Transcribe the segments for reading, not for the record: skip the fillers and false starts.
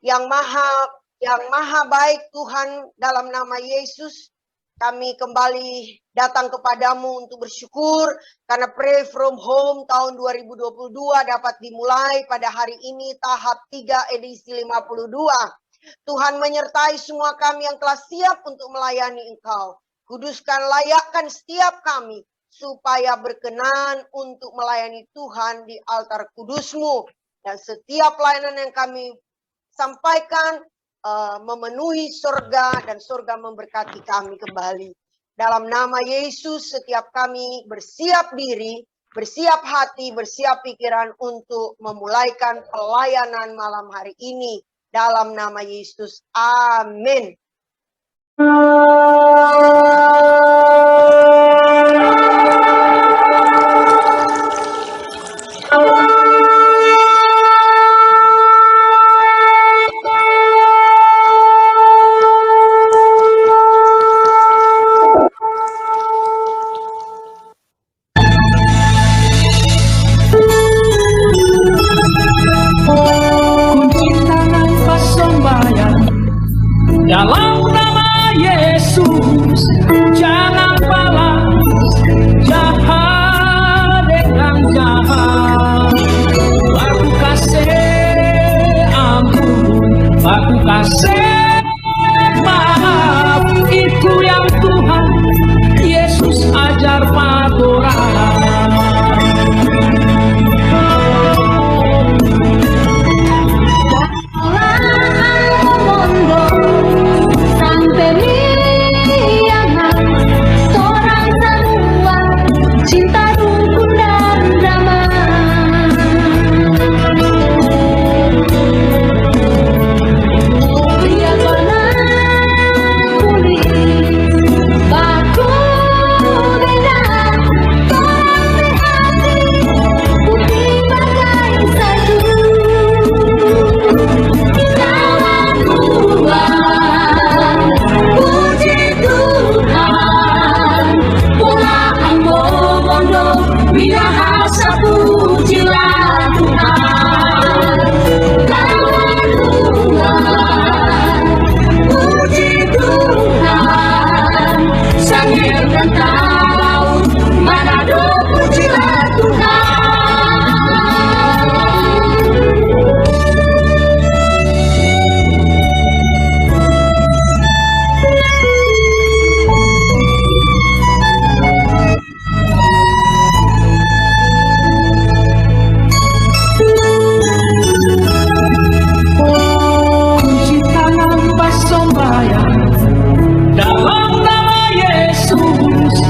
yang maha baik Tuhan, dalam nama Yesus kami kembali datang kepadamu untuk bersyukur karena Pray From Home tahun 2022 dapat dimulai pada hari ini tahap 3 edisi 52. Tuhan menyertai semua kami yang telah siap untuk melayani Engkau. Kuduskan, layakkan setiap kami supaya berkenan untuk melayani Tuhan di altar kudus-Mu. Dan setiap pelayanan yang kami sampaikan memenuhi surga dan surga memberkati kami kembali. Dalam nama Yesus setiap kami bersiap diri, bersiap hati, bersiap pikiran untuk memulaikan pelayanan malam hari ini. Dalam nama Yesus, amin. Dalam nama Yesus, jangan balas jahat dengan jahat. Aku kasih ampun, aku kasih maaf. Itu yang Tuhan Yesus ajar pada orang. Dalam nama Yesus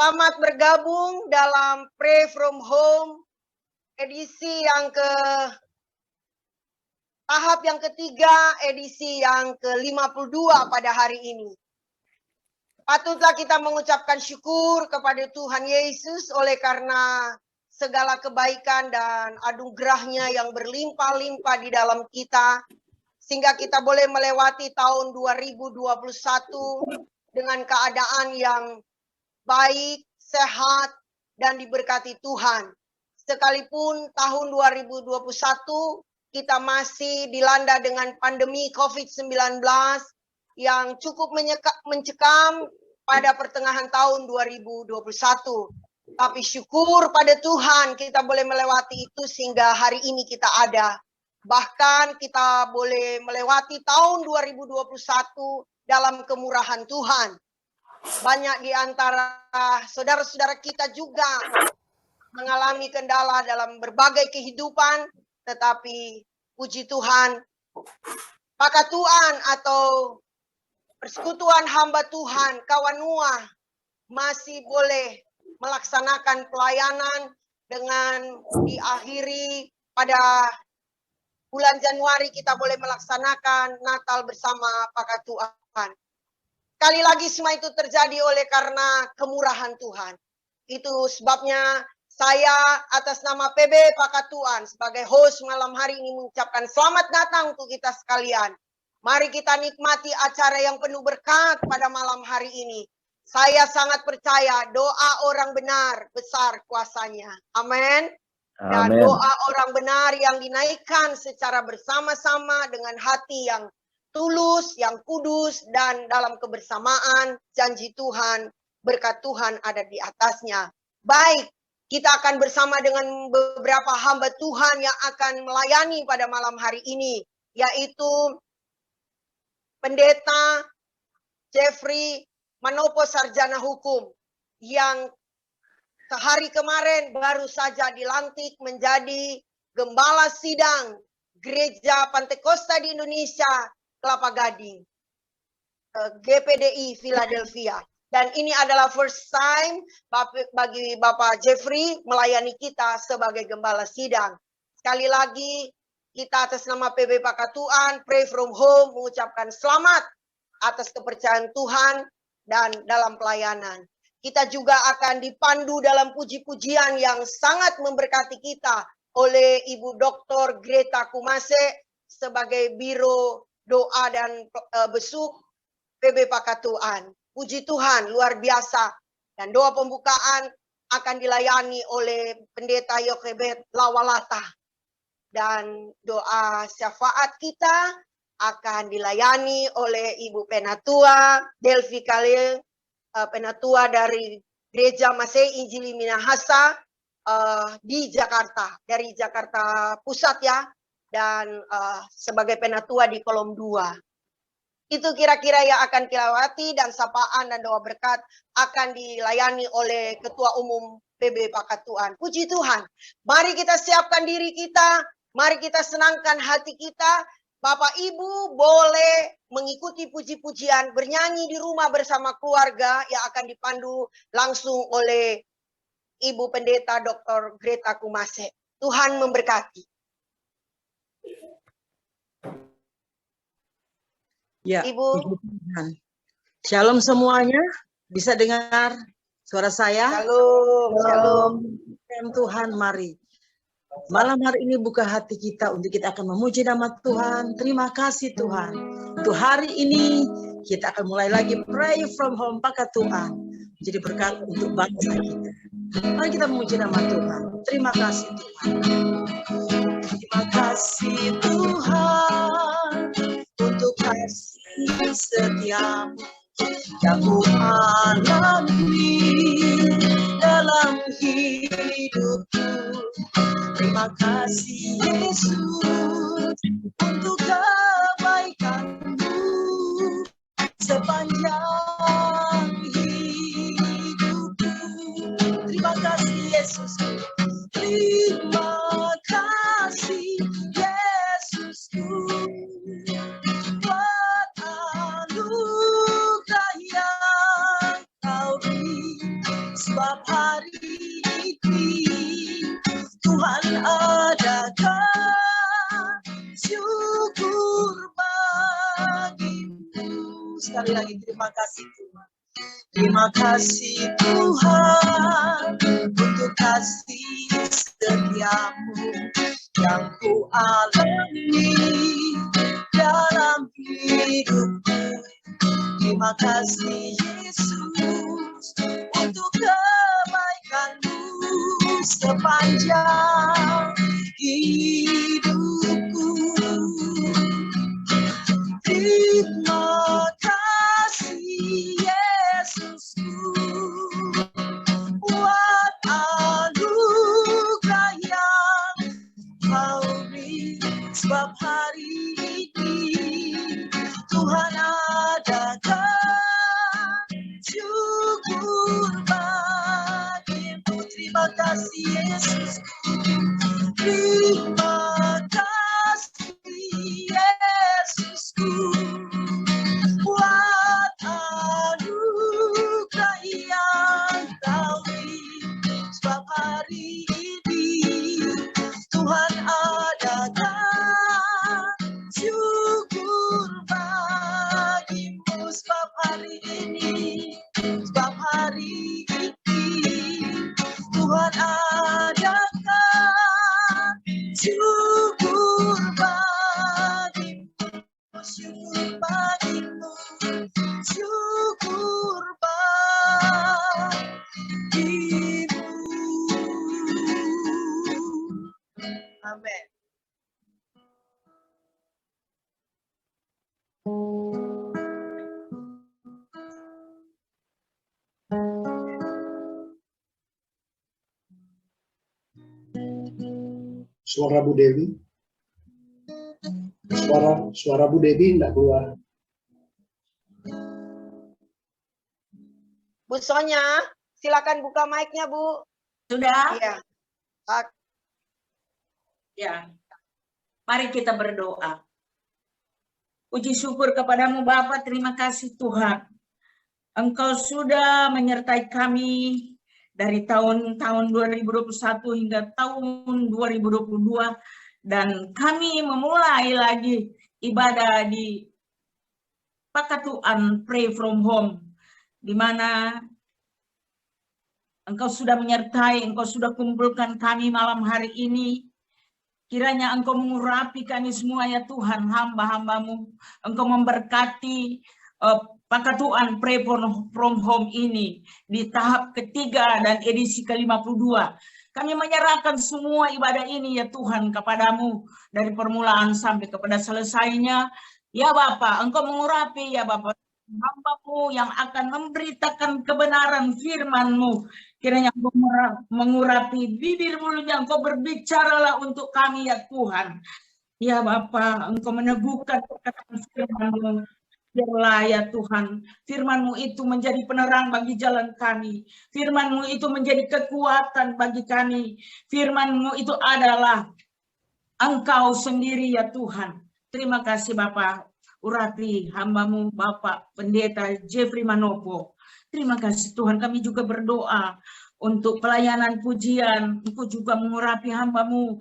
Selamat bergabung dalam Pray From Home edisi yang tahap yang ketiga, edisi yang ke-52 pada hari ini. Patutlah kita mengucapkan syukur kepada Tuhan Yesus oleh karena segala kebaikan dan anugerahnya yang berlimpah-limpah di dalam kita, sehingga kita boleh melewati tahun 2021 dengan keadaan yang baik, sehat, dan diberkati Tuhan. Sekalipun tahun 2021 kita masih dilanda dengan pandemi COVID-19 yang cukup mencekam pada pertengahan tahun 2021. Tapi syukur pada Tuhan kita boleh melewati itu sehingga hari ini kita ada. Bahkan kita boleh melewati tahun 2021 dalam kemurahan Tuhan. Banyak di antara saudara-saudara kita juga mengalami kendala dalam berbagai kehidupan, tetapi puji Tuhan, pakatuan atau persekutuan hamba Tuhan, kawan Nuah, masih boleh melaksanakan pelayanan dengan diakhiri pada bulan Januari kita boleh melaksanakan Natal bersama pakatuan. Sekali lagi semua itu terjadi oleh karena kemurahan Tuhan. Itu sebabnya saya atas nama PB Pakatuan sebagai host malam hari ini mengucapkan selamat datang untuk kita sekalian. Mari kita nikmati acara yang penuh berkat pada malam hari ini. Saya sangat percaya doa orang benar besar kuasanya. Amin. Dan doa orang benar yang dinaikkan secara bersama-sama dengan hati yang tulus, yang kudus, dan dalam kebersamaan janji Tuhan, berkat Tuhan ada di atasnya. Baik, kita akan bersama dengan beberapa hamba Tuhan yang akan melayani pada malam hari ini, yaitu Pendeta Jeffrey Manopo Sarjana Hukum yang sehari kemarin baru saja dilantik menjadi Gembala Sidang Gereja Pantekosta di Indonesia Kelapa Gading, GPDI Philadelphia. Dan ini adalah first time bagi Bapak Jeffrey melayani kita sebagai Gembala Sidang. Sekali lagi, kita atas nama PB Pakatuan, Pray From Home, mengucapkan selamat atas kepercayaan Tuhan dan dalam pelayanan. Kita juga akan dipandu dalam puji-pujian yang sangat memberkati kita oleh Ibu Dr. Greta Kumase sebagai Biro Doa dan Besuk PB Pakatuan. Puji Tuhan, luar biasa. Dan doa pembukaan akan dilayani oleh Pendeta Yokebet Lawalata. Dan doa syafaat kita akan dilayani oleh Ibu Penatua Delvi Khalil, Penatua dari Gereja Masehi Injili Minahasa di Jakarta, dari Jakarta Pusat ya, dan sebagai Penatua di Kolom 2. Itu kira-kira yang akan kita lewati, dan sapaan dan doa berkat akan dilayani oleh Ketua Umum PB Pakatuan. Puji Tuhan. Mari kita siapkan diri kita, mari kita senangkan hati kita. Bapak Ibu boleh mengikuti puji-pujian, bernyanyi di rumah bersama keluarga yang akan dipandu langsung oleh Ibu Pendeta Dr. Greta Kumase. Tuhan memberkati. Ya, Ibu. Shalom semuanya, bisa dengar suara saya? Shalom, shalom. Tuhan, mari. Malam hari ini buka hati kita untuk kita akan memuji nama Tuhan. Terima kasih Tuhan. Untuk hari ini kita akan mulai lagi Pray From Home Pakatuan. Jadi berkat untuk bangsa kita. Mari kita memuji nama Tuhan. Terima kasih Tuhan. Terima kasih Tuhan untuk kasih setiamu yang ku alami dalam hidupku. Terima kasih Yesus untuk kebaikan-Mu sepanjang hidupku. Terima kasih Yesus. Terima kasih Yesusku. Buat anugerah yang Kau beri. sekali lagi. Terima kasih Tuhan. Terima kasih Tuhan untuk kasih setiamu yang ku alami dalam hidupku. Terima kasih Yesus untuk kebaikan-Mu sepanjang hidupku. Terima kasih Yesusku buat anugerah yang Kau beri, sebab hari ini Tuhan adakan syukur bagimu. Terima kasih Yesusku. Terima kasih Yesusku buat anugerah yang Kau beri, sebab hari ini Tuhan adakan syukur bagimu. Sebab hari ini Tuhan adakan syukur bagimu, syukur bagimu, syukur bagimu. Amin. Suara Bu Dewi. Suara Bu Dewi enggak keluar. Bu Sonya, silakan buka mic-nya, Bu. Sudah? Iya. Ya, mari kita berdoa. Puji syukur kepadamu Bapa, terima kasih Tuhan. Engkau sudah menyertai kami dari tahun 2021 hingga tahun 2022. Dan kami memulai lagi ibadah di Pakatuan Pray From Home. Di mana Engkau sudah menyertai, Engkau sudah kumpulkan kami malam hari ini. Kiranya Engkau mengurapi kami semua ya Tuhan, hamba-hambamu. Engkau memberkati Pakatuan Pray From Home ini di tahap ketiga dan edisi ke-52. Kami menyerahkan semua ibadah ini ya Tuhan kepadamu dari permulaan sampai kepada selesainya. Ya Bapa, Engkau mengurapi ya Bapa hamba-Mu yang akan memberitakan kebenaran firman-Mu. Kiranya Engkau mengurapi bibir mulutnya, Engkau berbicaralah untuk kami ya Tuhan. Ya Bapa, Engkau meneguhkan perkataan firman-Mu. Biarlah ya Tuhan, firman-Mu itu menjadi penerang bagi jalan kami. Firman-Mu itu menjadi kekuatan bagi kami. Firman-Mu itu adalah Engkau sendiri ya Tuhan. Terima kasih Bapak. Urapi hamba-Mu Bapak Pendeta Jeffrey Manopo. Terima kasih Tuhan, kami juga berdoa untuk pelayanan pujian. Engkau juga mengurapi hamba-Mu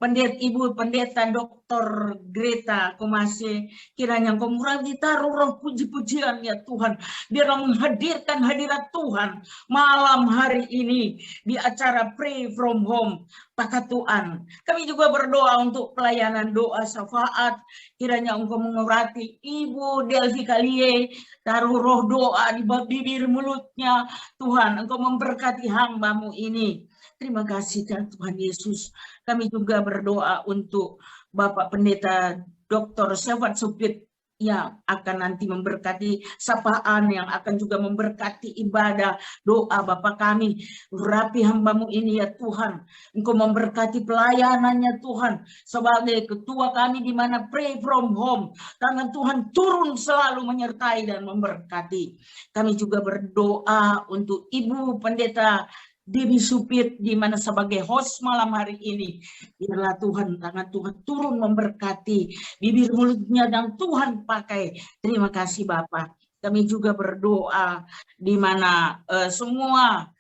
Ibu Pendeta Dr. Greta Kumase. Kiranya Engkau murni taruh roh puji-pujian ya Tuhan. Biarlah menghadirkan hadirat Tuhan malam hari ini di acara Pray From Home Pakatuan. Kami juga berdoa untuk pelayanan doa syafaat. Kiranya Engkau mengurati Ibu Delvi Kalie. Taruh roh doa di bibir mulutnya. Tuhan, Engkau memberkati hamba-Mu ini. Terima kasih Tuhan Yesus. Kami juga berdoa untuk Bapak Pendeta Dr. Syafat Supit yang akan nanti memberkati sapaan, yang akan juga memberkati ibadah doa Bapak kami. Urapi hamba-Mu ini ya Tuhan. Engkau memberkati pelayanannya Tuhan. Sebagai ketua kami di mana Pray From Home, tangan Tuhan turun selalu menyertai dan memberkati. Kami juga berdoa untuk Ibu Pendeta Dewi Supit di mana sebagai host malam hari ini. Biarlah Tuhan, tangan Tuhan turun memberkati bibir mulutnya dan Tuhan pakai. Terima kasih Bapak. Kami juga berdoa di mana semua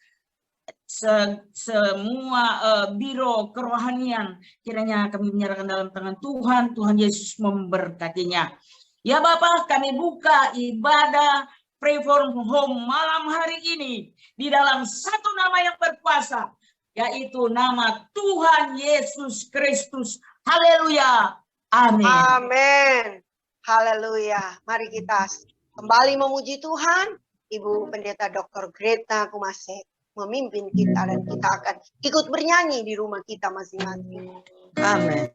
biro kerohanian kiranya kami menyerahkan dalam tangan Tuhan. Tuhan Yesus memberkatinya. Ya Bapak, kami buka ibadah Pray for Home malam hari ini di dalam satu nama yang berkuasa, yaitu nama Tuhan Yesus Kristus. Haleluya. Amin. Amin. Haleluya. Mari kita kembali memuji Tuhan. Ibu Pendeta Dr. Greta Kumase memimpin kita dan kita akan ikut bernyanyi di rumah kita masing-masing. Amin.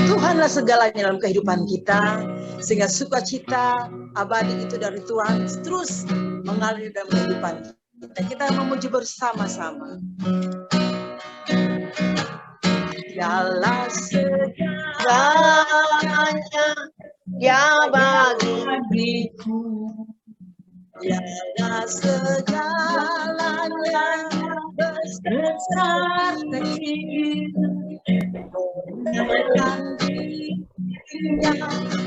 Tuhanlah segalanya dalam kehidupan kita, sehingga sukacita abadi itu dari Tuhan terus mengalir dalam kehidupan kita. Kita memuji bersama-sama. Dialah Segalanya ya bagiku, Dialah segalanya besar kecil, dan dirinya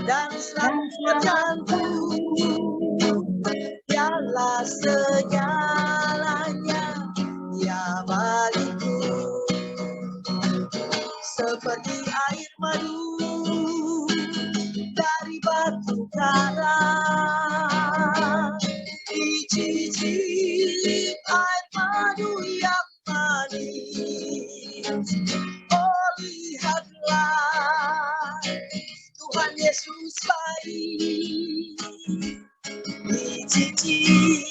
dan selamatkanku. Dialah segalanya ya bagiku, seperti air madu dari batu karang, dicicip air madu yang manis. Oh, lihatlah Tuhan Yesus baik, dicicip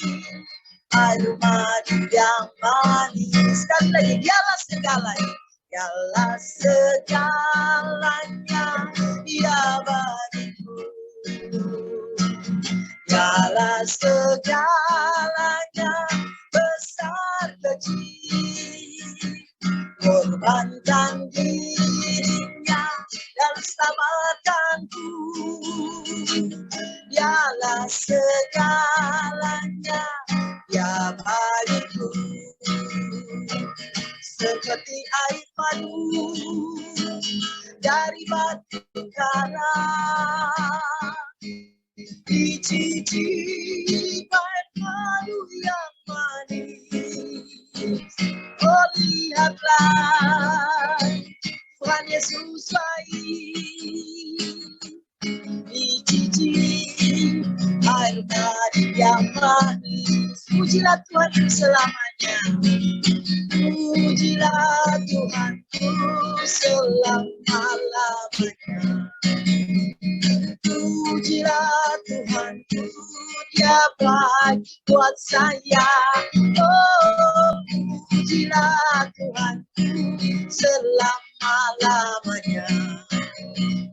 air madu yang manis. Sekali lagi, dialah segalanya, dialah segalanya dia bagiku. Dialah segalanya besar kecil, korbankan dirinya dan selamatkanku. Dialah segalanya ya bagiku, seperti air madu dari batu karang, dicicip air madu yang manis. Oh, lihatlah Tuhan Yesus baik, dicicip air madu yang manis. Pujilah Tuhan selamanya, pujilah Tuhanku selama-lamanya. Pujilah Tuhanku, dia baik buat saya. Oh, pujilah Tuhanku selama-lamanya.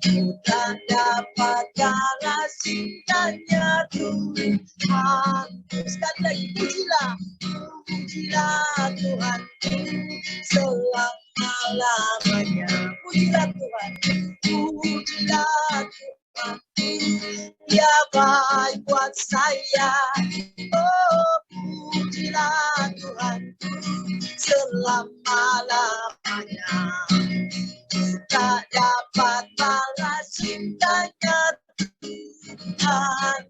Ku tak dapat balas cintanya Tuhan. Sekali lagi, pujilah, pujilah Tuhanku selama-lamanya. Pujilah Tuhan, pujilah Tuhan, dia baik buat saya. Oh, pujilah Tuhan selama-lamanya. Kita dapat balas cintanya Tuhan,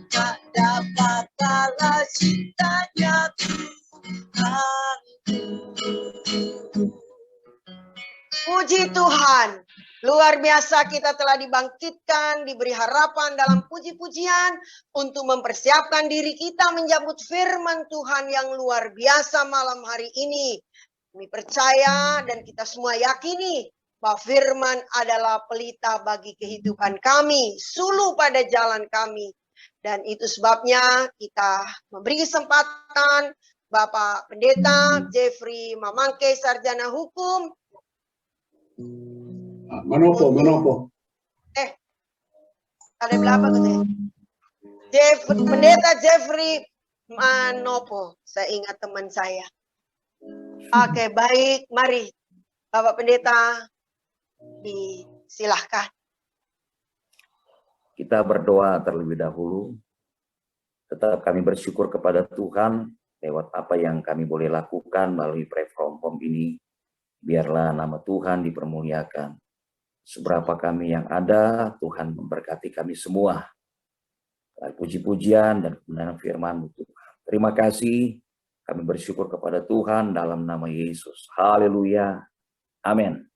tak dapat balas cintanya Tuhan. Puji Tuhan, luar biasa kita telah dibangkitkan, diberi harapan dalam puji-pujian untuk mempersiapkan diri kita menyambut firman Tuhan yang luar biasa malam hari ini. Kami percaya dan kita semua yakini bahwa firman adalah pelita bagi kehidupan kami, suluh pada jalan kami. Dan itu sebabnya kita memberi kesempatan Bapak Pendeta Jeffrey Mamangke, Sarjana Hukum. Manopo. Ada berapa gitu ya? Pendeta Jeffrey Manopo, saya ingat teman saya. Oke, baik, mari Bapak Pendeta disilahkan. Kita berdoa terlebih dahulu. Tetap kami bersyukur kepada Tuhan lewat apa yang kami boleh lakukan melalui Pray From Home ini. Biarlah nama Tuhan dipermuliakan. Seberapa kami yang ada, Tuhan memberkati kami semua. Puji-pujian dan kebenaran firman Tuhan. Terima kasih. Kami bersyukur kepada Tuhan dalam nama Yesus. Haleluya. Amin.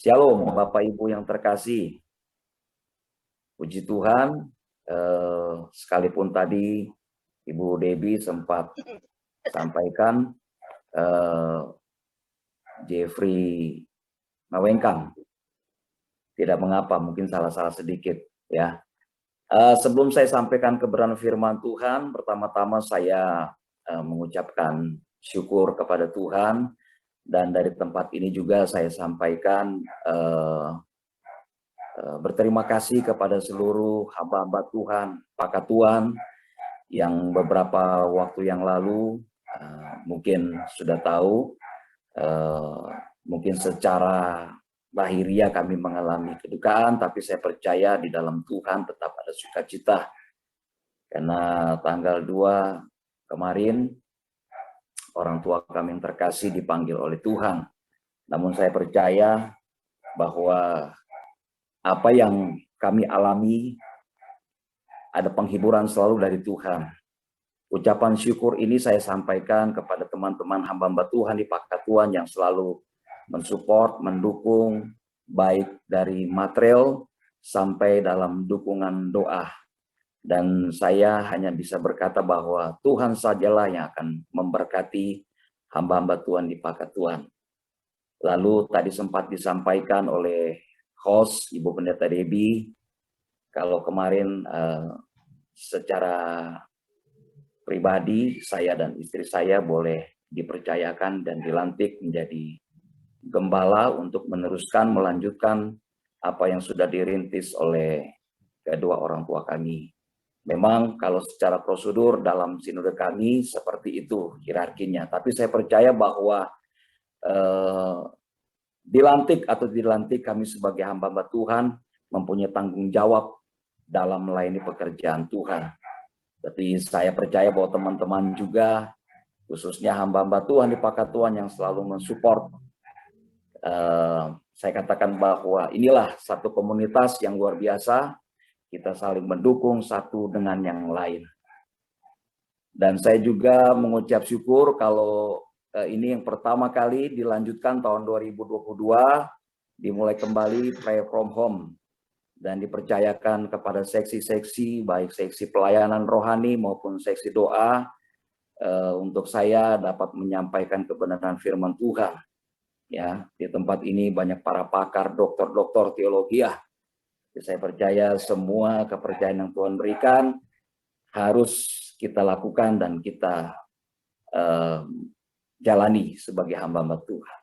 Shalom Bapak Ibu yang terkasih. Puji Tuhan, sekalipun tadi Ibu Debbie sempat sampaikan Jeffrey Mawengkang. Tidak mengapa, mungkin salah-salah sedikit ya. Sebelum saya sampaikan kebenaran firman Tuhan, pertama-tama saya mengucapkan syukur kepada Tuhan, dan dari tempat ini juga saya sampaikan berterima kasih kepada seluruh hamba-hamba Tuhan, pakatuan yang beberapa waktu yang lalu mungkin sudah tahu, mungkin secara lahiriah kami mengalami kedukaan, tapi saya percaya di dalam Tuhan tetap ada sukacita. Karena tanggal 2 kemarin, orang tua kami yang terkasih dipanggil oleh Tuhan. Namun saya percaya bahwa apa yang kami alami, ada penghiburan selalu dari Tuhan. Ucapan syukur ini saya sampaikan kepada teman-teman hamba-hamba Tuhan di Pakatuan yang selalu mensupport, mendukung, baik dari material sampai dalam dukungan doa. Dan saya hanya bisa berkata bahwa Tuhan sajalah yang akan memberkati hamba-hamba Tuhan di Pakatuan. Lalu tadi sempat disampaikan oleh host Ibu Pendeta Debbie, kalau kemarin secara pribadi saya dan istri saya boleh dipercayakan dan dilantik menjadi gembala untuk meneruskan, melanjutkan apa yang sudah dirintis oleh kedua orang tua kami. Memang kalau secara prosedur dalam sinode kami seperti itu hierarkinya, tapi saya percaya bahwa dilantik atau dilantik, kami sebagai hamba-hamba Tuhan mempunyai tanggung jawab dalam melayani pekerjaan Tuhan. Tapi saya percaya bahwa teman-teman juga, khususnya hamba-hamba Tuhan di Pakatuan yang selalu mensupport, saya katakan bahwa inilah satu komunitas yang luar biasa, kita saling mendukung satu dengan yang lain. Dan saya juga mengucap syukur kalau ini yang pertama kali dilanjutkan tahun 2022, dimulai kembali Pray From Home, dan dipercayakan kepada seksi-seksi, baik seksi pelayanan rohani maupun seksi doa, untuk saya dapat menyampaikan kebenaran firman Tuhan. Ya, di tempat ini banyak para pakar, doktor-doktor teologi. Saya percaya semua kepercayaan yang Tuhan berikan harus kita lakukan dan kita jalani sebagai hamba-hamba Tuhan.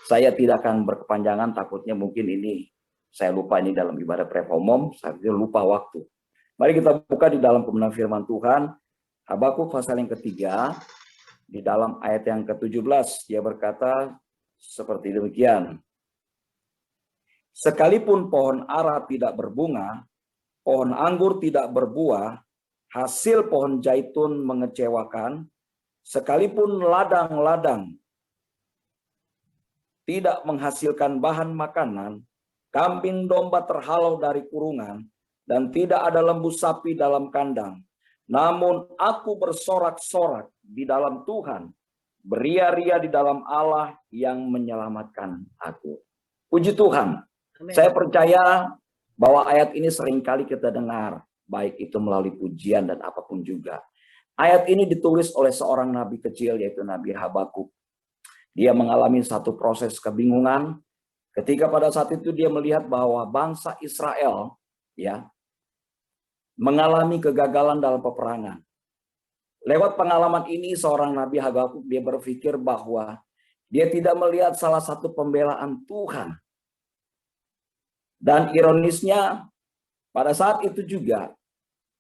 Saya tidak akan berkepanjangan, takutnya mungkin ini saya lupa ini dalam ibadah pre-umum, saya lupa waktu. Mari kita buka di dalam kebenaran firman Tuhan, Habakuk pasal yang ketiga, di dalam ayat yang ke-17, dia berkata seperti demikian. Sekalipun pohon ara tidak berbunga, pohon anggur tidak berbuah, hasil pohon zaitun mengecewakan, sekalipun ladang-ladang tidak menghasilkan bahan makanan, kambing domba terhalau dari kurungan, dan tidak ada lembu sapi dalam kandang. Namun aku bersorak-sorak di dalam Tuhan, beria-ria di dalam Allah yang menyelamatkan aku. Puji Tuhan. Amen. Saya percaya bahwa ayat ini seringkali kita dengar, baik itu melalui pujian dan apapun juga. Ayat ini ditulis oleh seorang nabi kecil, yaitu Nabi Habakuk. Dia mengalami satu proses kebingungan, ketika pada saat itu dia melihat bahwa bangsa Israel ya mengalami kegagalan dalam peperangan. Lewat pengalaman ini seorang Nabi Habakuk dia berpikir bahwa dia tidak melihat salah satu pembelaan Tuhan. Dan ironisnya pada saat itu juga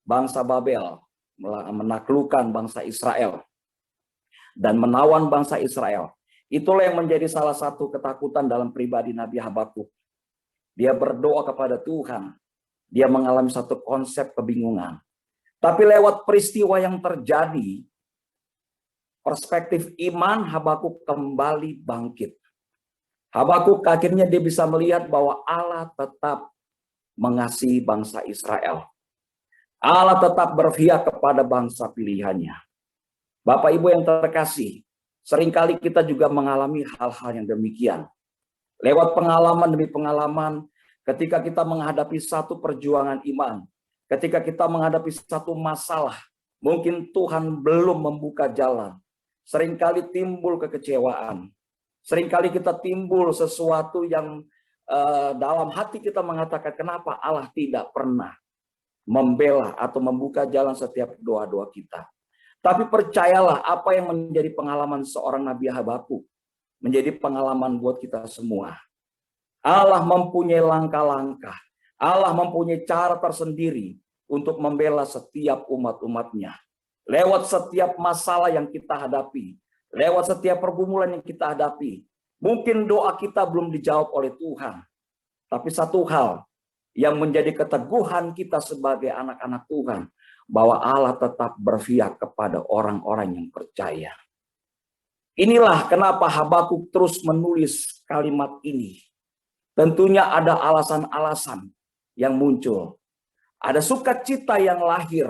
bangsa Babel menaklukkan bangsa Israel dan menawan bangsa Israel. Itulah yang menjadi salah satu ketakutan dalam pribadi Nabi Habakuk. Dia berdoa kepada Tuhan. Dia mengalami satu konsep kebingungan. Tapi lewat peristiwa yang terjadi, perspektif iman Habakuk kembali bangkit. Habakuk akhirnya dia bisa melihat bahwa Allah tetap mengasihi bangsa Israel. Allah tetap berpihak kepada bangsa pilihannya. Bapak Ibu yang terkasih, seringkali kita juga mengalami hal-hal yang demikian. Lewat pengalaman demi pengalaman, ketika kita menghadapi satu perjuangan iman, ketika kita menghadapi satu masalah, mungkin Tuhan belum membuka jalan. Seringkali timbul kekecewaan. Seringkali kita timbul sesuatu yang dalam hati kita mengatakan, kenapa Allah tidak pernah membela atau membuka jalan setiap doa-doa kita. Tapi percayalah, apa yang menjadi pengalaman seorang Nabi Habakuk menjadi pengalaman buat kita semua. Allah mempunyai langkah-langkah. Allah mempunyai cara tersendiri untuk membela setiap umat-umatnya. Lewat setiap masalah yang kita hadapi, lewat setiap pergumulan yang kita hadapi, mungkin doa kita belum dijawab oleh Tuhan. Tapi satu hal yang menjadi keteguhan kita sebagai anak-anak Tuhan, bahwa Allah tetap berpihak kepada orang-orang yang percaya. Inilah kenapa Habakuk terus menulis kalimat ini. Tentunya ada alasan-alasan yang muncul. Ada sukacita yang lahir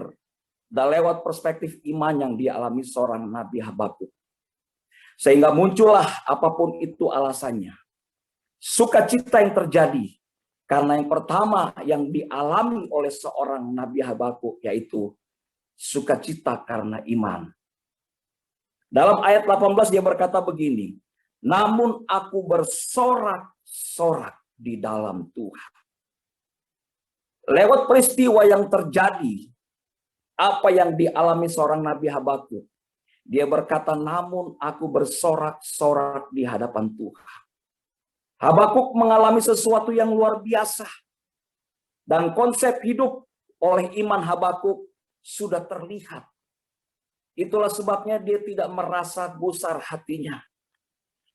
dan lewat perspektif iman yang dialami seorang Nabi Habakuk. Sehingga muncullah apapun itu alasannya. Sukacita yang terjadi karena yang pertama yang dialami oleh seorang Nabi Habakuk yaitu sukacita karena iman. Dalam ayat 18 dia berkata begini, namun aku bersorak-sorak di dalam Tuhan. Lewat peristiwa yang terjadi, apa yang dialami seorang Nabi Habakuk, dia berkata, namun aku bersorak-sorak di hadapan Tuhan. Habakuk mengalami sesuatu yang luar biasa. Dan konsep hidup oleh iman Habakuk sudah terlihat. Itulah sebabnya dia tidak merasa gusar hatinya.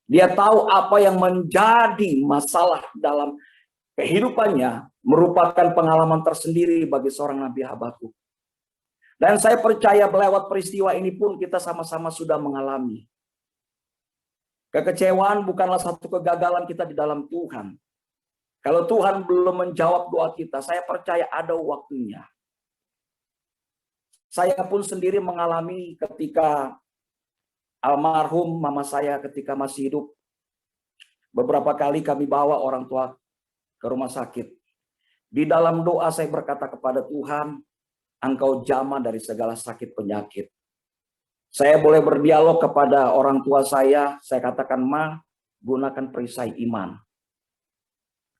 Dia tahu apa yang menjadi masalah dalam kehidupannya merupakan pengalaman tersendiri bagi seorang Nabi Habakuk. Dan saya percaya lewat peristiwa ini pun kita sama-sama sudah mengalami. Kekecewaan bukanlah satu kegagalan kita di dalam Tuhan. Kalau Tuhan belum menjawab doa kita, saya percaya ada waktunya. Saya pun sendiri mengalami ketika almarhum mama saya ketika masih hidup. Beberapa kali kami bawa orang tua ke rumah sakit. Di dalam doa saya berkata kepada Tuhan, Engkau jamah dari segala sakit penyakit. Saya boleh berdialog kepada orang tua saya katakan, Ma, gunakan perisai iman.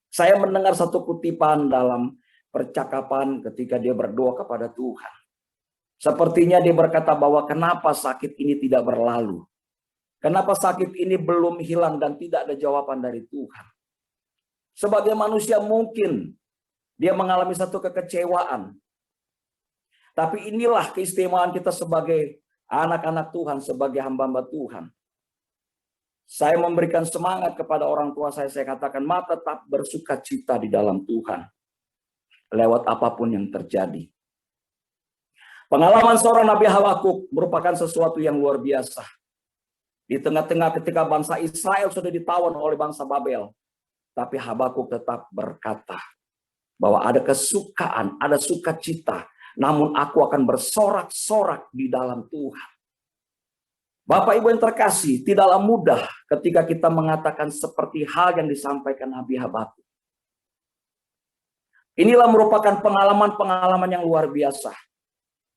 Saya mendengar satu kutipan dalam percakapan ketika dia berdoa kepada Tuhan. Sepertinya dia berkata bahwa kenapa sakit ini tidak berlalu. Kenapa sakit ini belum hilang dan tidak ada jawaban dari Tuhan. Sebagai manusia mungkin dia mengalami satu kekecewaan. Tapi inilah keistimewaan kita sebagai anak-anak Tuhan, sebagai hamba-hamba Tuhan. Saya memberikan semangat kepada orang tua saya katakan, Ma, tetap bersukacita di dalam Tuhan. Lewat apapun yang terjadi. Pengalaman seorang Nabi Habakuk merupakan sesuatu yang luar biasa. Di tengah-tengah ketika bangsa Israel sudah ditawan oleh bangsa Babel. Tapi Habakuk tetap berkata bahwa ada kesukaan, ada sukacita. Namun aku akan bersorak-sorak di dalam Tuhan. Bapak Ibu yang terkasih, tidaklah mudah ketika kita mengatakan seperti hal yang disampaikan Nabi Habakuk. Inilah merupakan pengalaman-pengalaman yang luar biasa.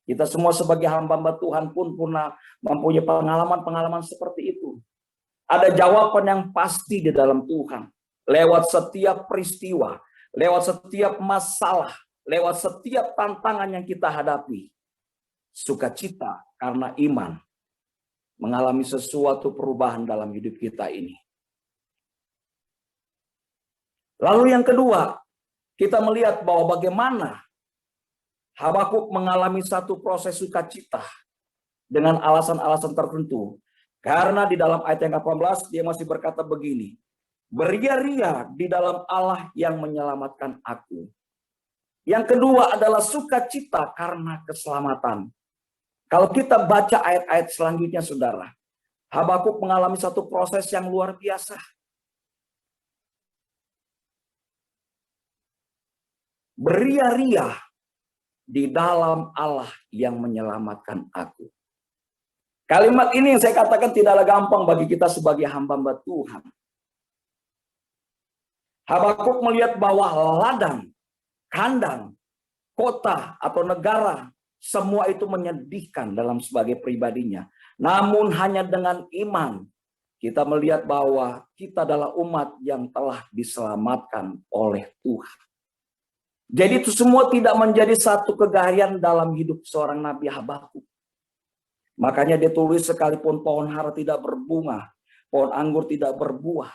Kita semua sebagai hamba-hamba Tuhan pun pernah mempunyai pengalaman-pengalaman seperti itu. Ada jawaban yang pasti di dalam Tuhan. Lewat setiap peristiwa, lewat setiap masalah, lewat setiap tantangan yang kita hadapi. Sukacita karena iman mengalami sesuatu perubahan dalam hidup kita ini. Lalu yang kedua, kita melihat bahwa bagaimana Habakuk mengalami satu proses sukacita dengan alasan-alasan tertentu. Karena di dalam ayat yang 18 dia masih berkata begini, beria-ria di dalam Allah yang menyelamatkan aku. Yang kedua adalah sukacita karena keselamatan. Kalau kita baca ayat-ayat selanjutnya, saudara, Habakuk mengalami satu proses yang luar biasa. Beria-ria di dalam Allah yang menyelamatkan aku. Kalimat ini yang saya katakan tidaklah gampang bagi kita sebagai hamba-hamba Tuhan. Habakuk melihat bahwa ladang, kandang, kota atau negara, semua itu menyedihkan dalam sebagai pribadinya. Namun hanya dengan iman kita melihat bahwa kita adalah umat yang telah diselamatkan oleh Tuhan. Jadi itu semua tidak menjadi satu kegayaan dalam hidup seorang Nabi Habakuk. Makanya dia tulis, sekalipun pohon ara tidak berbunga, pohon anggur tidak berbuah,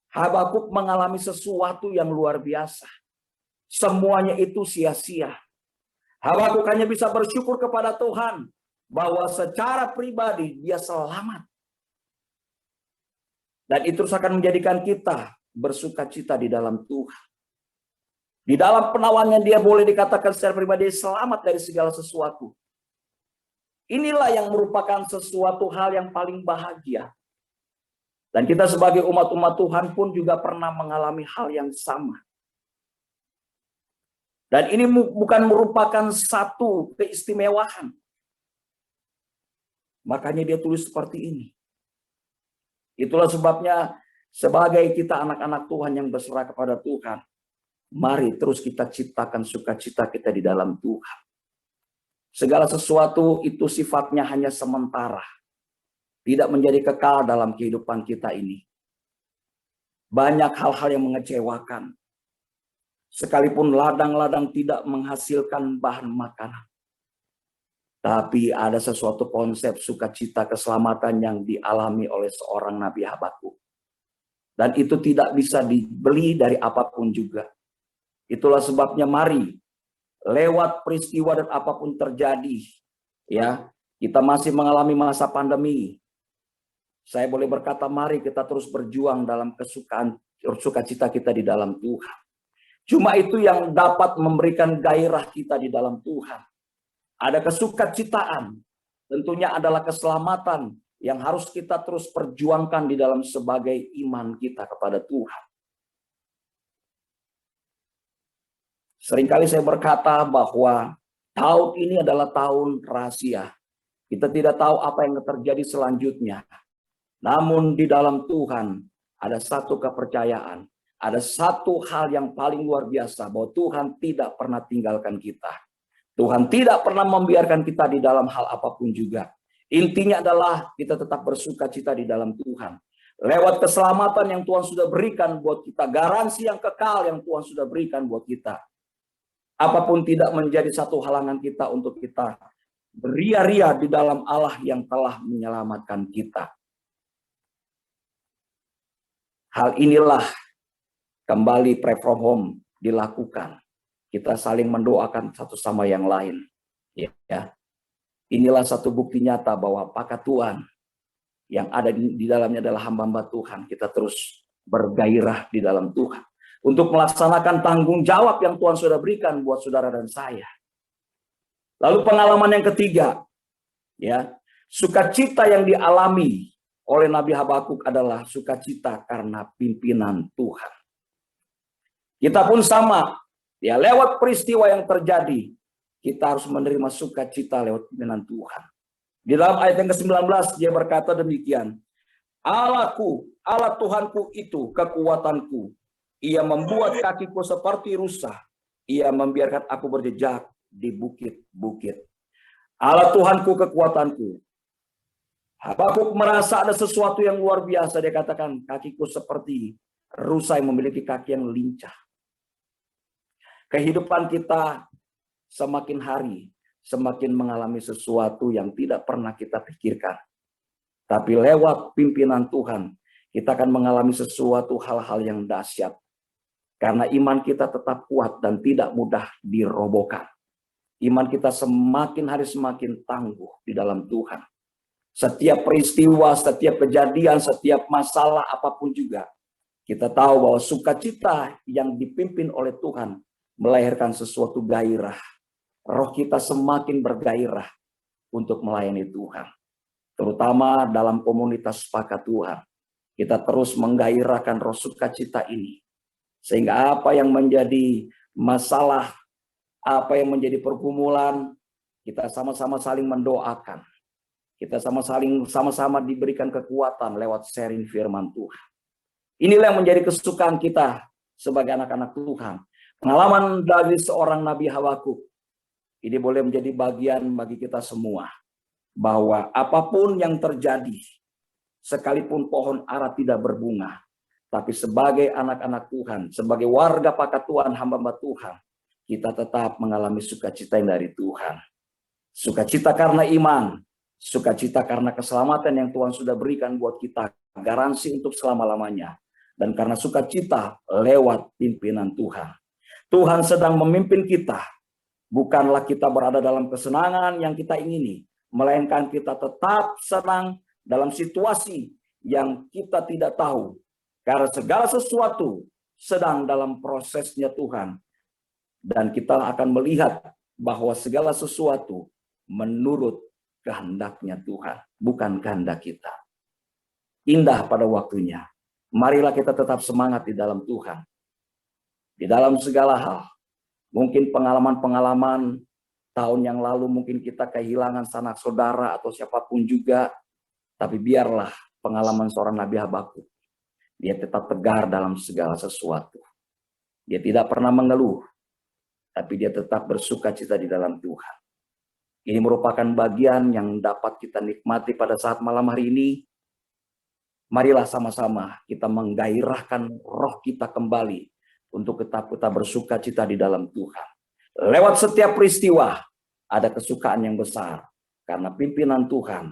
Habakuk mengalami sesuatu yang luar biasa. Semuanya itu sia-sia. Habakuk hanya bisa bersyukur kepada Tuhan bahwa secara pribadi dia selamat. Dan itu terus akan menjadikan kita bersukacita di dalam Tuhan. Di dalam penawannya dia boleh dikatakan secara pribadi selamat dari segala sesuatu. Inilah yang merupakan sesuatu hal yang paling bahagia. Dan kita sebagai umat-umat Tuhan pun juga pernah mengalami hal yang sama. Dan ini bukan merupakan satu keistimewaan. Makanya dia tulis seperti ini. Itulah sebabnya sebagai kita anak-anak Tuhan yang berserah kepada Tuhan, mari terus kita ciptakan sukacita kita di dalam Tuhan. Segala sesuatu itu sifatnya hanya sementara. Tidak menjadi kekal dalam kehidupan kita ini. Banyak hal-hal yang mengecewakan. Sekalipun ladang-ladang tidak menghasilkan bahan makanan. Tapi ada sesuatu konsep sukacita keselamatan yang dialami oleh seorang Nabi Habakuk. Dan itu tidak bisa dibeli dari apapun juga. Itulah sebabnya mari, lewat peristiwa dan apapun terjadi, ya, kita masih mengalami masa pandemi. Saya boleh berkata, mari kita terus berjuang dalam sukacita kita di dalam Tuhan. Cuma itu yang dapat memberikan gairah kita di dalam Tuhan. Ada kesukacitaan, tentunya adalah keselamatan yang harus kita terus perjuangkan di dalam sebagai iman kita kepada Tuhan. Seringkali saya berkata bahwa tahun ini adalah tahun rahasia. Kita tidak tahu apa yang terjadi selanjutnya. Namun di dalam Tuhan ada satu kepercayaan. Ada satu hal yang paling luar biasa, bahwa Tuhan tidak pernah tinggalkan kita. Tuhan tidak pernah membiarkan kita di dalam hal apapun juga. Intinya adalah kita tetap bersukacita di dalam Tuhan. Lewat keselamatan yang Tuhan sudah berikan buat kita, garansi yang kekal yang Tuhan sudah berikan buat kita. Apapun tidak menjadi satu halangan kita untuk kita beria-ria di dalam Allah yang telah menyelamatkan kita. Hal inilah kembali pray from home dilakukan. Kita saling mendoakan satu sama yang lain. Ya. Inilah satu bukti nyata bahwa apakah Tuhan yang ada di dalamnya adalah hamba-hamba Tuhan. Kita terus bergairah di dalam Tuhan. Untuk melaksanakan tanggung jawab yang Tuhan sudah berikan buat saudara dan saya. Lalu pengalaman yang ketiga, ya, sukacita yang dialami oleh Nabi Habakuk adalah sukacita karena pimpinan Tuhan. Kita pun sama, ya, lewat peristiwa yang terjadi, kita harus menerima sukacita lewat pimpinan Tuhan. Di dalam ayat yang ke-19 dia berkata demikian, Allahku, Allah Tuhanku itu kekuatanku. Ia membuat kakiku seperti rusa. Ia membiarkan aku berjejak di bukit-bukit. Allah Tuhanku kekuatanku. Habakuk merasa ada sesuatu yang luar biasa. Dia katakan, kakiku seperti rusa yang memiliki kaki yang lincah. Kehidupan kita semakin hari, semakin mengalami sesuatu yang tidak pernah kita pikirkan. Tapi lewat pimpinan Tuhan, kita akan mengalami sesuatu hal-hal yang dahsyat. Karena iman kita tetap kuat dan tidak mudah dirobohkan. Iman kita semakin hari semakin tangguh di dalam Tuhan. Setiap peristiwa, setiap kejadian, setiap masalah apapun juga, kita tahu bahwa sukacita yang dipimpin oleh Tuhan melahirkan sesuatu gairah. Roh kita semakin bergairah untuk melayani Tuhan. Terutama dalam komunitas sepakat Tuhan. Kita terus menggairahkan roh sukacita ini. Sehingga apa yang menjadi masalah, apa yang menjadi pergumulan, kita sama-sama saling mendoakan. Kita sama-sama diberikan kekuatan lewat sharing firman Tuhan. Inilah yang menjadi kesukaan kita sebagai anak-anak Tuhan. Pengalaman dari seorang Nabi Habakuk ini boleh menjadi bagian bagi kita semua, bahwa apapun yang terjadi, sekalipun pohon ara tidak berbunga, tapi sebagai anak-anak Tuhan, sebagai warga pakatuan hamba-hamba Tuhan, kita tetap mengalami sukacita yang dari Tuhan. Sukacita karena iman, sukacita karena keselamatan yang Tuhan sudah berikan buat kita, garansi untuk selama-lamanya. Dan karena sukacita lewat pimpinan Tuhan. Tuhan sedang memimpin kita. Bukanlah kita berada dalam kesenangan yang kita ingini, melainkan kita tetap senang dalam situasi yang kita tidak tahu. Karena segala sesuatu sedang dalam prosesnya Tuhan. Dan kita akan melihat bahwa segala sesuatu menurut kehendaknya Tuhan, bukan kehendak kita. Indah pada waktunya. Marilah kita tetap semangat di dalam Tuhan. Di dalam segala hal. Mungkin pengalaman-pengalaman tahun yang lalu mungkin kita kehilangan sanak saudara atau siapapun juga. Tapi biarlah pengalaman seorang Nabi Habakuk. Dia tetap tegar dalam segala sesuatu. Dia tidak pernah mengeluh. Tapi dia tetap bersukacita di dalam Tuhan. Ini merupakan bagian yang dapat kita nikmati pada saat malam hari ini. Marilah sama-sama kita menggairahkan roh kita kembali untuk tetap kita bersukacita di dalam Tuhan. Lewat setiap peristiwa ada kesukaan yang besar karena pimpinan Tuhan,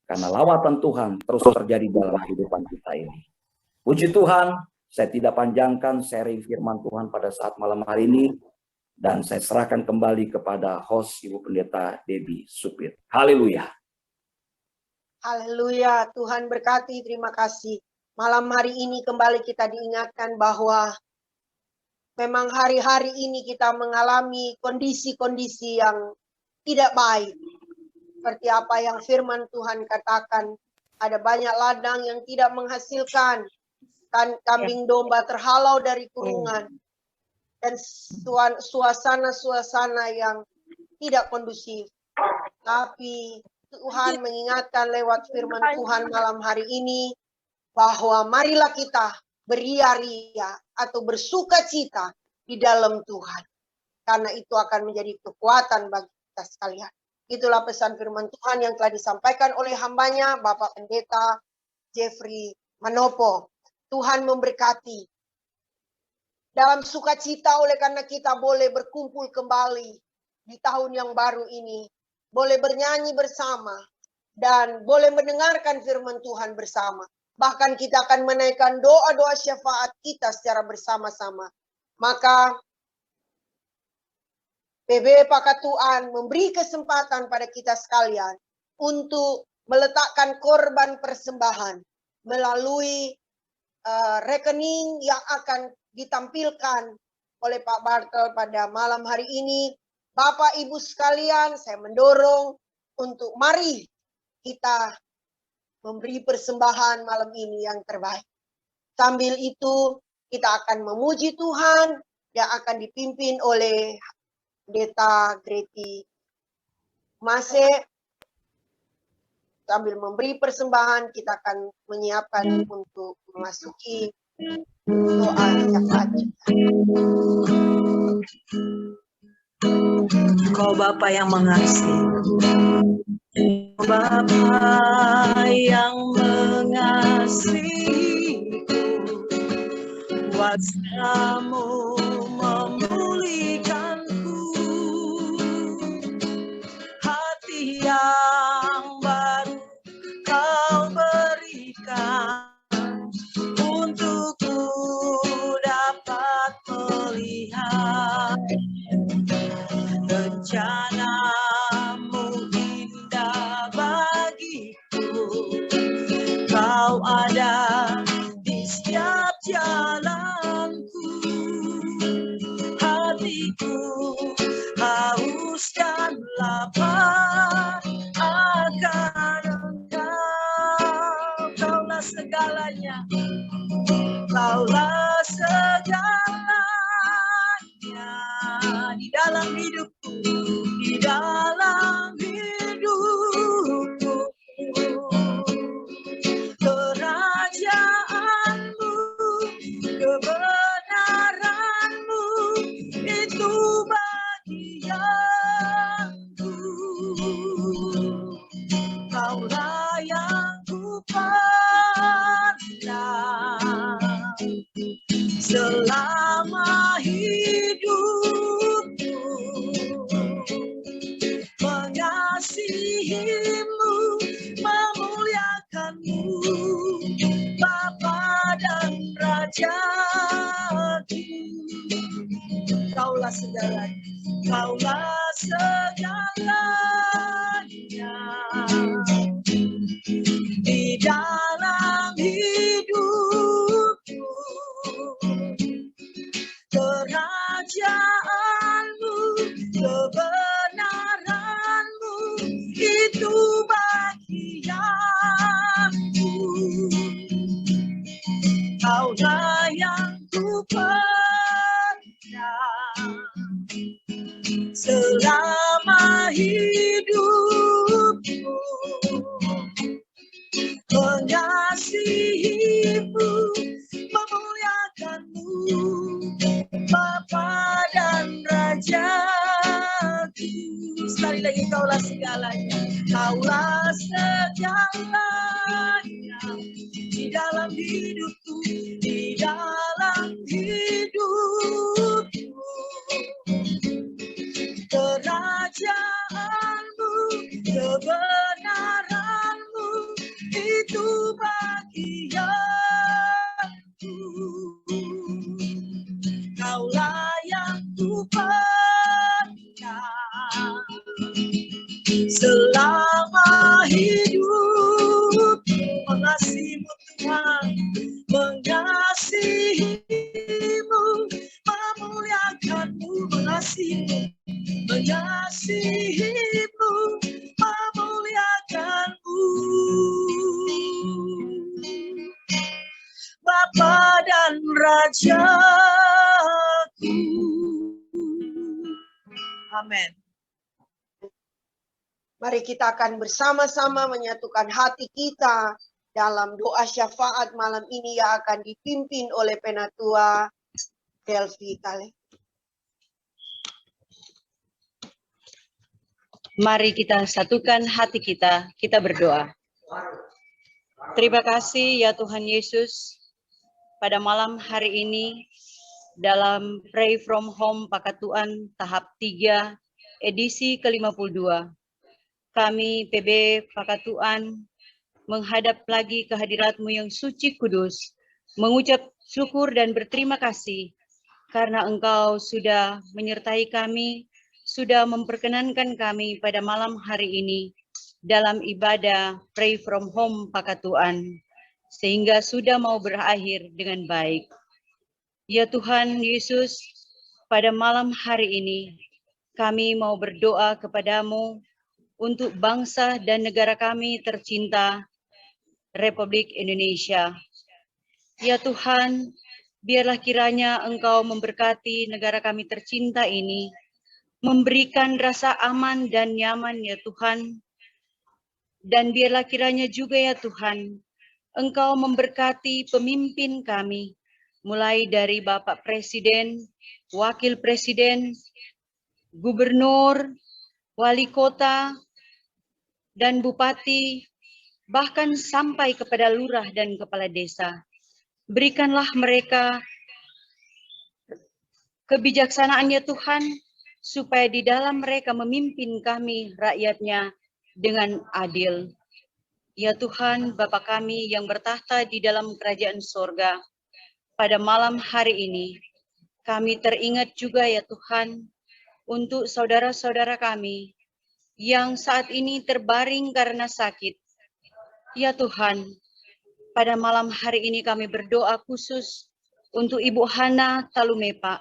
karena lawatan Tuhan terus terjadi dalam kehidupan kita ini. Puji Tuhan, saya tidak panjangkan sharing firman Tuhan pada saat malam hari ini dan saya serahkan kembali kepada host Ibu Pendeta Debbie Supit. Haleluya. Haleluya, Tuhan berkati, terima kasih. Malam hari ini kembali kita diingatkan bahwa memang hari-hari ini kita mengalami kondisi-kondisi yang tidak baik. Seperti apa yang firman Tuhan katakan, ada banyak ladang yang tidak menghasilkan, kambing domba terhalau dari kurungan, dan suasana-suasana yang tidak kondusif. Tapi Tuhan mengingatkan lewat firman Tuhan malam hari ini bahwa marilah kita beria-ria atau bersukacita di dalam Tuhan. Karena itu akan menjadi kekuatan bagi kita sekalian. Itulah pesan firman Tuhan yang telah disampaikan oleh hambanya Bapak Pendeta Jeffrey Manopo. Tuhan memberkati. Dalam sukacita oleh karena kita boleh berkumpul kembali di tahun yang baru ini. Boleh bernyanyi bersama, dan boleh mendengarkan firman Tuhan bersama. Bahkan kita akan menaikkan doa-doa syafaat kita secara bersama-sama. Maka PB Pakatuan memberi kesempatan pada kita sekalian untuk meletakkan korban persembahan melalui rekening yang akan ditampilkan oleh Pak Bartel pada malam hari ini. Bapak Ibu sekalian, saya mendorong untuk mari kita memberi persembahan malam ini yang terbaik. Sambil itu kita akan memuji Tuhan yang akan dipimpin oleh Pendeta Greti Mase. Sambil memberi persembahan kita akan menyiapkan untuk memasuki doa syafaat. Kau Bapa yang mengasihi, Bapa yang mengasihiku, kuasa-Mu memulihkanku, hati yang baru Kau berikan untukku dapat melihat rencana-Mu indah bagiku. Kau ada di setiap jalanku. Hatiku haus dan lapar akan Engkau. Kaulah segalanya. Kaulah segalanya di dalam hidupku, di dalam hidupku. Kerajaan-Mu kebenaran-Mu itu bagianku. Kaulah yang kupandang selama hidupku, mengasihi-Mu, memuliakan-Mu, Bapa dan Raja-Ku. Kaulah segalanya, Kaulah segalanya di dalam hidupku. Kerajaan-Mu, kebenaran-Mu itu bagianku. Kaulah yang kupandang selama hidupku, mengasihi-Mu, memuliakan-Mu, Bapa dan Raja-Ku. Sekali lagi, Kaulah segalanya, Kaulah segalanya di dalam hidupku, di dalam hidupku. Kerajaan-Mu, kebenaran-Mu itu bagianku. Kaulah yang kupandang selama hidup. Mengasihi-Mu Tuhan, mengasihi-Mu, memuliakan-Mu, mengasihi-Mu, mengasihi-Mu, memuliakan-Mu, Bapa dan Raja-Ku. Amin. Mari kita akan bersama-sama menyatukan hati kita dalam doa syafaat malam ini yang akan dipimpin oleh Penatua Delvi Kale. Mari kita satukan hati kita berdoa. Terima kasih ya Tuhan Yesus, pada malam hari ini dalam Pray From Home Pakatuan tahap 3 edisi ke-52. Kami PB Pakatuan menghadap lagi kehadirat-Mu yang suci kudus, mengucap syukur dan berterima kasih karena Engkau sudah menyertai kami, sudah memperkenankan kami pada malam hari ini dalam ibadah Pray From Home Pakatuan, sehingga sudah mau berakhir dengan baik. Ya Tuhan Yesus, pada malam hari ini kami mau berdoa kepadamu untuk bangsa dan negara kami tercinta, Republik Indonesia. Ya Tuhan, biarlah kiranya Engkau memberkati negara kami tercinta ini, memberikan rasa aman dan nyaman ya Tuhan. Dan biarlah kiranya juga ya Tuhan, Engkau memberkati pemimpin kami, mulai dari Bapak Presiden, Wakil Presiden, Gubernur, Wali Kota, dan Bupati, bahkan sampai kepada lurah dan kepala desa. Berikanlah mereka kebijaksanaan ya Tuhan, supaya di dalam mereka memimpin kami rakyatnya dengan adil. Ya Tuhan, Bapa kami yang bertahta di dalam kerajaan sorga, pada malam hari ini kami teringat juga ya Tuhan untuk saudara-saudara kami yang saat ini terbaring karena sakit. Ya Tuhan, pada malam hari ini kami berdoa khusus untuk Ibu Hana Talumepa,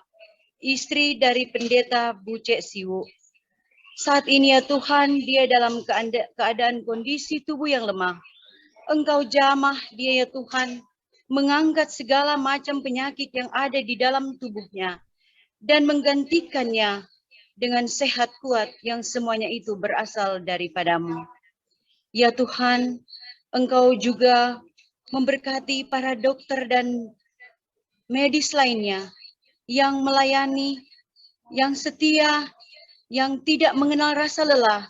istri dari Pendeta Bucek Siwu. Saat ini ya Tuhan, dia dalam keadaan kondisi tubuh yang lemah. Engkau jamah dia ya Tuhan, mengangkat segala macam penyakit yang ada di dalam tubuhnya dan menggantikannya dengan sehat kuat yang semuanya itu berasal daripada-Mu. Ya Tuhan, Engkau juga memberkati para dokter dan medis lainnya yang melayani, yang setia, yang tidak mengenal rasa lelah,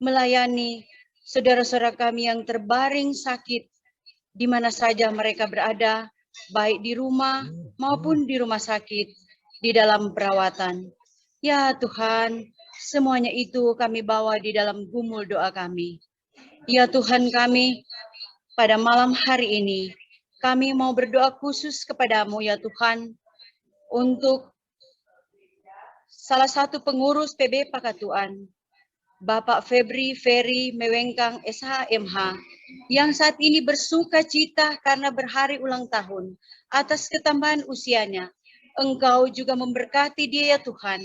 melayani saudara-saudara kami yang terbaring sakit di mana saja mereka berada, baik di rumah maupun di rumah sakit, di dalam perawatan. Ya Tuhan, semuanya itu kami bawa di dalam gumul doa kami. Ya Tuhan kami, pada malam hari ini, kami mau berdoa khusus kepadamu ya Tuhan, untuk salah satu pengurus PB Pakatuan, Bapak Febri Ferry Mewengkang SHMH, yang saat ini bersuka cita karena berhari ulang tahun atas ketambahan usianya. Engkau juga memberkati dia ya Tuhan.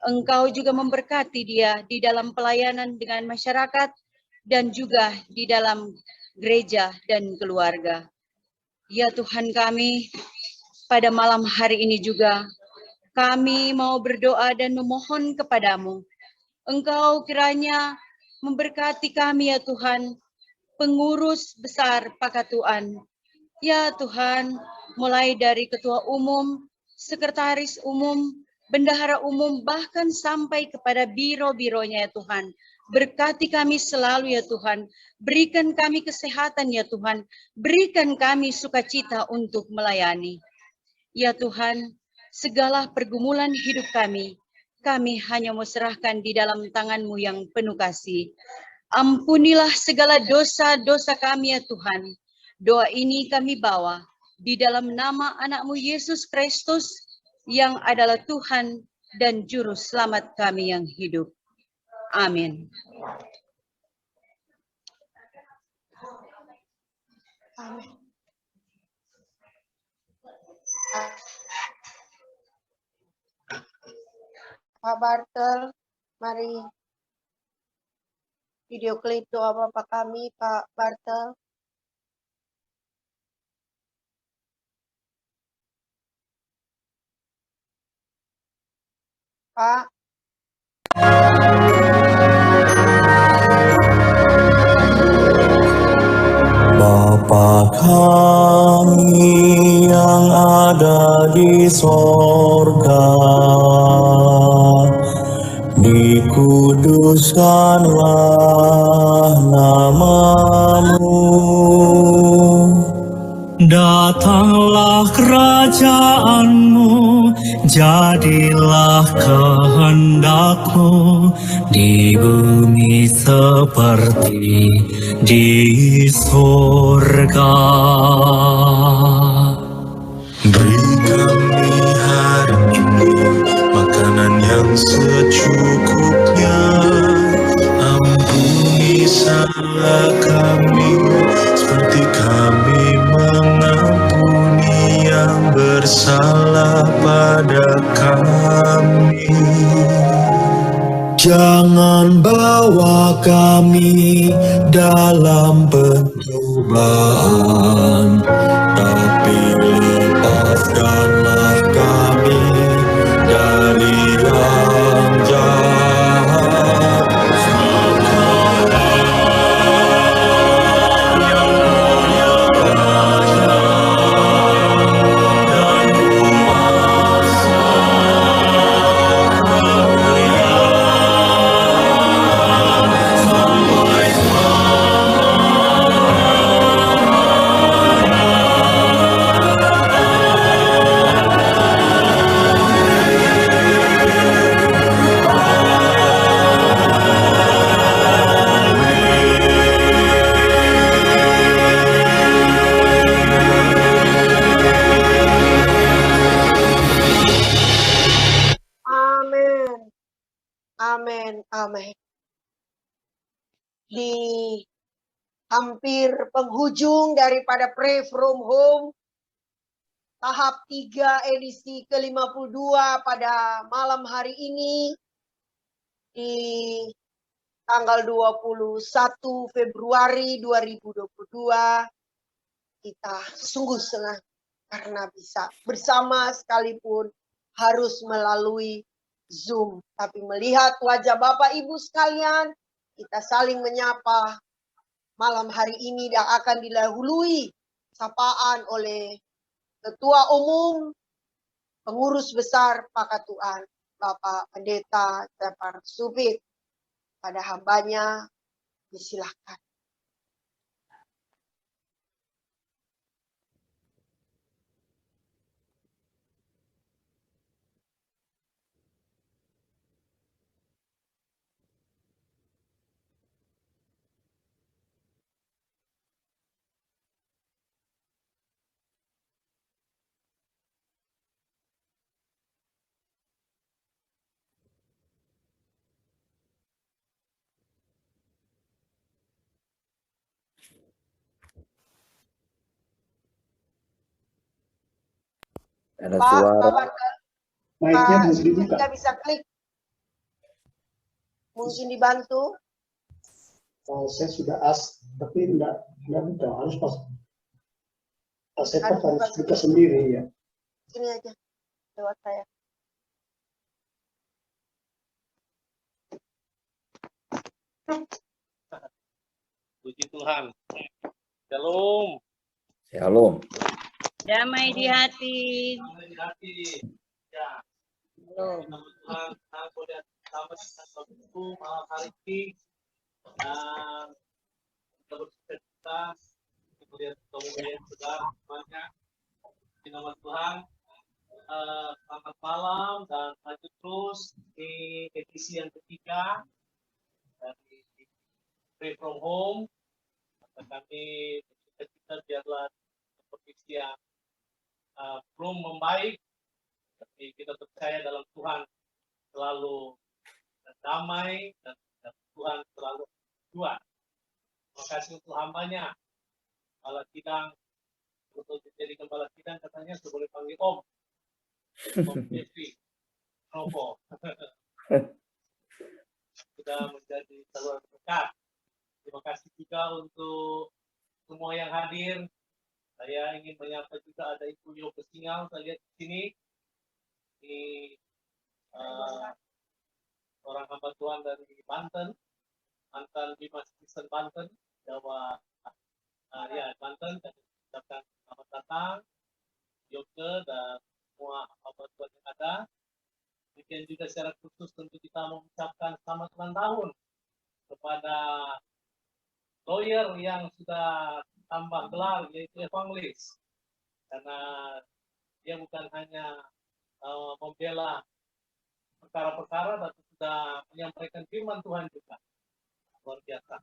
Engkau juga memberkati dia di dalam pelayanan dengan masyarakat dan juga di dalam gereja dan keluarga. Ya Tuhan kami, pada malam hari ini juga kami mau berdoa dan memohon kepadamu. Engkau kiranya memberkati kami ya Tuhan, pengurus besar Pakatuan. Ya Tuhan, mulai dari ketua umum, sekretaris umum, bendahara umum, bahkan sampai kepada biro-bironya ya Tuhan. Berkati kami selalu ya Tuhan, berikan kami kesehatan ya Tuhan, berikan kami sukacita untuk melayani. Ya Tuhan, segala pergumulan hidup kami hanya mau serahkan di dalam tangan-Mu yang penuh kasih. Ampunilah segala dosa-dosa kami ya Tuhan. Doa ini kami bawa di dalam nama anak-Mu Yesus Kristus yang adalah Tuhan dan Juru Selamat kami yang hidup. Amin. Amin. Pak Bartel, mari video klip doa Bapak kami, Pak Bartel. Pak. Bapa kami yang ada di sorga, dikuduskanlah nama-Mu. Datanglah kerajaan-Mu, jadilah kehendak-Mu di bumi seperti di sorga. Beri kami hari ini makanan yang secukupnya. Ampuni salah kami seperti kami mengampuni yang bersalah pada kami. Jangan bawa kami dalam pencobaan, tapi lepaskanlah kami dari yang jahat. Yang mulia kerajaan dan kuasa kemuliaan sampai Amin. Amin. Amin. Di hampir penghujung daripada Pray From Home tahap 3 edisi ke-52 pada malam hari ini di tanggal 21 Februari 2022 kita sungguh senang karena bisa bersama sekalipun harus melalui Zoom. Tapi melihat wajah Bapak Ibu sekalian, kita saling menyapa malam hari ini yang akan didahului sapaan oleh Ketua Umum, Pengurus Besar Pakatuan, Bapak Pendeta Stefan Supit. Pada hambanya disilahkan. Ada Pak, suara. Mic-nya Pak belum Supit dibuka. nggak bisa klik. Mungkin dibantu. Saya sudah tapi enggak buka. Harus pas Asep Harus harus buka buka sendiri ya. Sini aja, lewat saya. Puji Tuhan. Shalom. Shalom. Damai di hati. Damai di hati. Ya. Nama Tuhan, aku dan sama itu malam hari ini dan kita bercerita kemudian saudara semuanya di nama Tuhan. Selamat malam dan lanjut terus di edisi yang ketiga dari Pray From Home. Kami bercita-cita biarlah seperti yang belum membaik, tapi kita percaya dalam Tuhan selalu damai dan Tuhan selalu Tuhan. Terima kasih untuk hambanya, Kepala Sidang, untuk menjadi Kepala Sidang katanya boleh panggil Om Jeffrey Novo. Sudah menjadi saluran berkat. Terima kasih juga untuk semua yang hadir. Saya ingin menyapa juga ada Ibu Yoga Singal, saya lihat di sini. Ini orang hamba Tuhan dari Banten, mantan Bimas Kristen Banten, Jawa, Banten. Kami ucapkan selamat datang, Yoga dan semua hamba Tuhan yang ada. Demikian juga secara khusus tentu kita mengucapkan selamat ulang tahun kepada lawyer yang sudah tambah gelar yaitu evangelis, karena dia bukan hanya membela perkara-perkara, tapi sudah menyampaikan firman Tuhan juga. Luar biasa.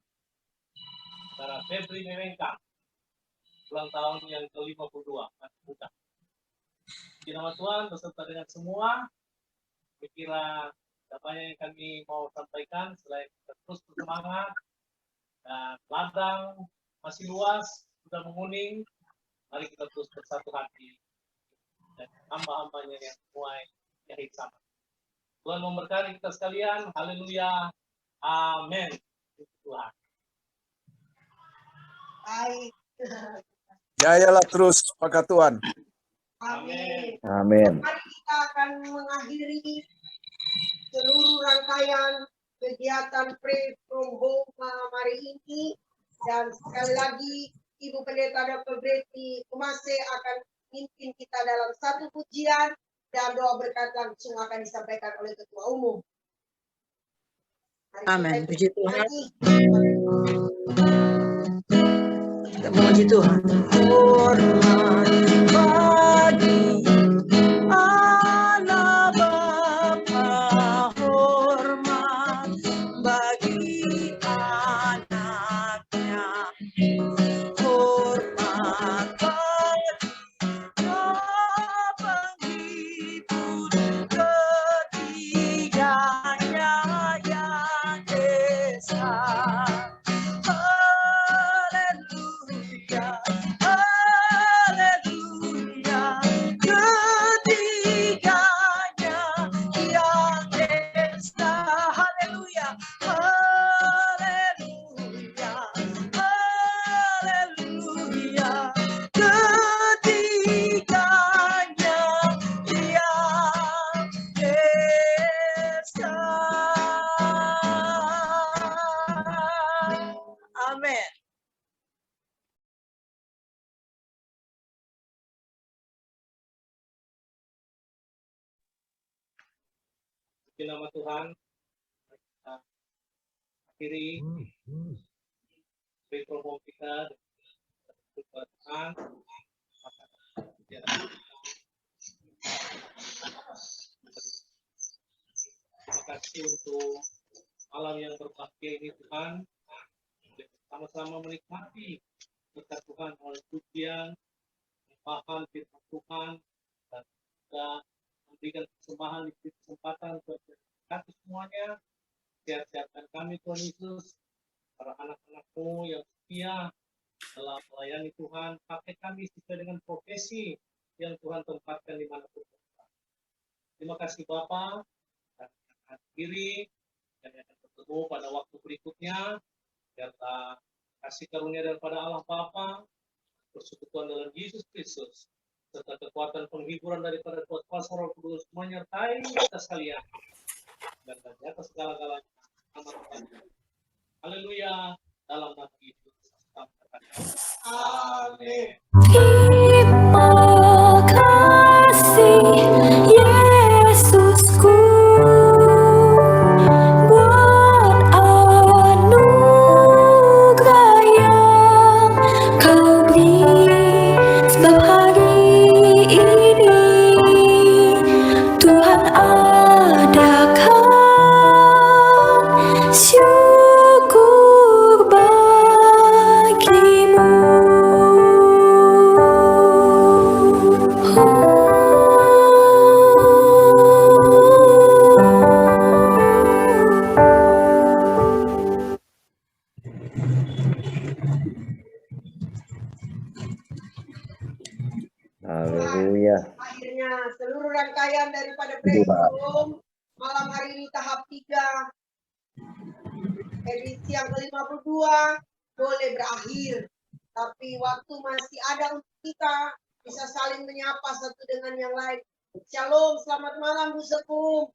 Saudara Febri Memengkang, ulang tahun yang ke-52, masih muda. Di nama Tuhan beserta dengan semua, saya kira apa yang kami mau sampaikan selain kita terus bersemangat dan ladang masih luas, sudah menguning, mari kita terus bersatu hati dan hamba-hambanya yang semuai yang sama. Tuhan memberkati kita sekalian, haleluya, amin. Tuhan. Baik. Jayalah terus Pakatuan. Amin. Amin. Mari kita akan mengakhiri seluruh rangkaian kegiatan Pray From Home malam hari ini. Dan sekali lagi, Ibu Pendeta Dr. Betty Kumase akan memimpin kita dalam satu pujian dan doa berkat langsung akan disampaikan oleh Ketua Umum. Amin. Puji Tuhan. Kita memuji Tuhan. Hormat bagi Allah Bapa, hormat bagi anaknya, hormat bagi penghibur ketiganya yang esa. Haleluya, haleluya. Puji nama Tuhan. Kita akhiri pray from home kita dengan Tuhan. Terima kasih untuk malam yang berbahagia ini Tuhan. Sama-sama menikmati berkat Tuhan oleh pujian, paham firman Tuhan, dan juga memberikan persembahan di kesempatan untuk berkati semuanya. Sehat-sehatkan kami Tuhan Yesus, para anak-anak-Mu yang setia dalam melayani Tuhan. Pakai kami sesuai dengan profesi yang Tuhan tempatkan di mana pun. Terima kasih Bapa. Dan akhiri dan akan bertemu pada waktu berikutnya. Biarlah kasih karunia daripada Allah Bapa, persekutuan dalam Yesus Kristus, serta kekuatan penghiburan daripada kuasa Roh Kudus menyertai kita sekalian. Dan di atas segala-galanya, nama Tuhan. Haleluya, dalam nama Yesus. Amin. Terima kasih Yesusku buat anugerah yang Kau beri, sebab hari ini Tuhan adakan syukur bagimu. Haleluya. Akhirnya seluruh rangkaian daripada Pray from Home malam hari ini tahap 3 edisi yang ke-52 boleh berakhir. Tapi waktu masih ada untuk kita bisa saling menyapa satu dengan yang lain. Shalom, selamat malam Bu Sekum.